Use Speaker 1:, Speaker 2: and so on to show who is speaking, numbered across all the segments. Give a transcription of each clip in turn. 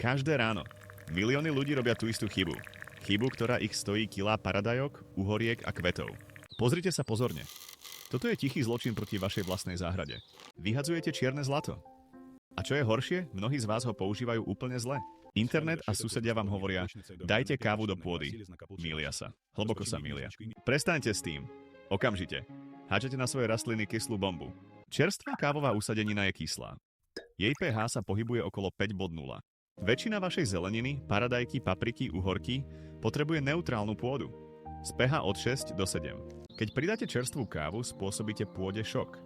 Speaker 1: Každé ráno. Milióny ľudí robia tú istú chybu. Chybu, ktorá ich stojí kilá paradajok, uhoriek a kvetov. Pozrite sa pozorne. Toto je tichý zločin proti vašej vlastnej záhrade. Vyhadzujete čierne zlato. A čo je horšie, mnohí z vás ho používajú úplne zle. Internet a susedia vám hovoria, dajte kávu do pôdy. Mýlia sa. Hlboko sa mýlia. Prestaňte s tým. Okamžite. Háčete na svoje rastliny kyslú bombu. Čerstvá kávová usadenina je kyslá. Jej pH sa pohybuje okolo 5,0. Väčšina vašej zeleniny, paradajky, papriky, uhorky potrebuje neutrálnu pôdu. Z pH od 6 do 7. Keď pridáte čerstvú kávu, spôsobíte pôde šok.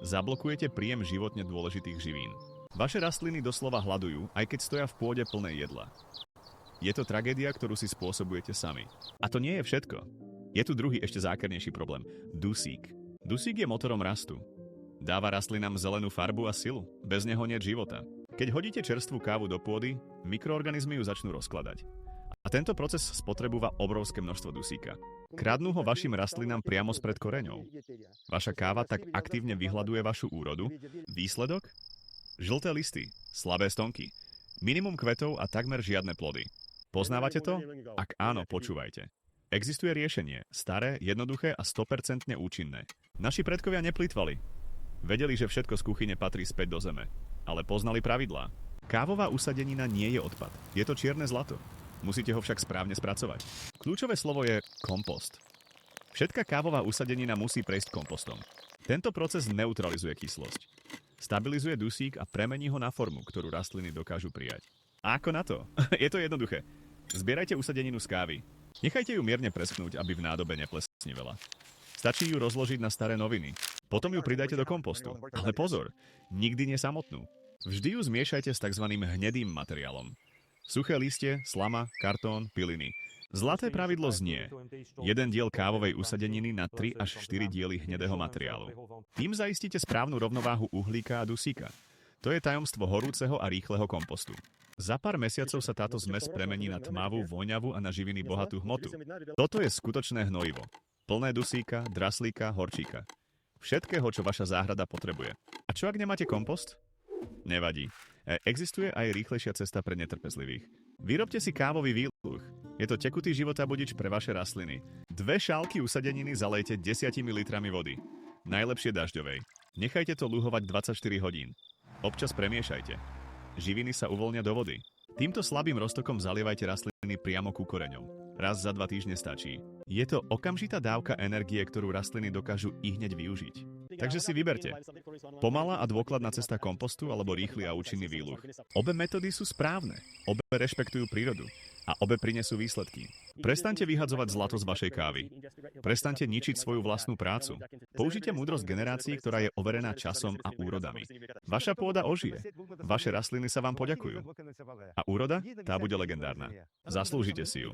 Speaker 1: Zablokujete príjem životne dôležitých živín. Vaše rastliny doslova hľadujú, aj keď stoja v pôde plnej jedla. Je to tragédia, ktorú si spôsobujete sami. A to nie je všetko. Je tu druhý ešte zákernejší problém. Dusík. Dusík je motorom rastu. Dáva rastlinám zelenú farbu a silu. Bez neho nie je života. Keď hodíte čerstvú kávu do pôdy, mikroorganizmy ju začnú rozkladať. A tento proces spotrebúva obrovské množstvo dusíka. Kradnú ho vašim rastlinám priamo spred koreňov. Vaša káva tak aktívne vyhľaduje vašu úrodu. Výsledok? Žlté listy, slabé stonky, minimum kvetov a takmer žiadne plody. Poznávate to? Ak áno, počúvajte. Existuje riešenie, staré, jednoduché a 100% účinné. Naši predkovia neplýtvali. Vedeli, že všetko z kuchyne patrí späť do zeme, ale poznali pravidlá. Kávová usadenina nie je odpad, je to čierne zlato. Musíte ho však správne spracovať. Kľúčové slovo je kompost. Všetká kávová usadenina musí prejsť kompostom. Tento proces neutralizuje kyslosť. Stabilizuje dusík a premení ho na formu, ktorú rastliny dokážu prijať. A ako na to? Je to jednoduché. Zbierajte usadeninu z kávy. Nechajte ju mierne preschnúť, aby v nádobe neplesnivela. Stačí ju rozložiť na staré noviny. Potom ju pridajte do kompostu. Ale pozor, nikdy nie samotnú. Vždy ju zmiešajte s tzv. Hnedým materiálom. Suché listie, slama, kartón, piliny. Zlaté pravidlo znie: jeden diel kávovej usadeniny na 3 až 4 diely hnedého materiálu. Tým zaistíte správnu rovnováhu uhlíka a dusíka. To je tajomstvo horúceho a rýchleho kompostu. Za pár mesiacov sa táto zmes premení na tmavú, voňavú a na živiny bohatú hmotu. Toto je skutočné hnojivo. Plné dusíka, draslíka, horčíka. Všetkého, čo vaša záhrada potrebuje. A čo ak nemáte kompost? Nevadí. Existuje aj rýchlejšia cesta pre netrpezlivých. Vyrobte si kávový výluh. Je to tekutý životabudič pre vaše rastliny. 2 šálky usadeniny zalejte 10 litrami vody. Najlepšie dažďovej. Nechajte to luhovať 24 hodín. Občas premiešajte. Živiny sa uvoľnia do vody. Týmto slabým roztokom zalievajte rastliny priamo ku koreňom. Raz za 2 týždne stačí. Je to okamžitá dávka energie, ktorú rastliny dokážu ihneď využiť. Takže si vyberte. Pomalá a dôkladná cesta kompostu alebo rýchly a účinný výluh. Obe metódy sú správne. Obe rešpektujú prírodu. A obe prinesú výsledky. Prestaňte vyhadzovať zlato z vašej kávy. Prestaňte ničiť svoju vlastnú prácu. Použite múdrosť generácií, ktorá je overená časom a úrodami. Vaša pôda ožije. Vaše rastliny sa vám poďakujú. A úroda? Tá bude legendárna. Zaslúžite si ju.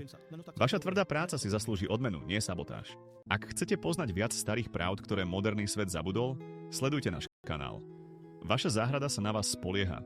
Speaker 1: Vaša tvrdá práca si zaslúži odmenu, nie sabotáž. Ak chcete poznať viac starých pravd, ktoré moderný svet zabudol, sledujte náš kanál. Vaša záhrada sa na vás spolieha.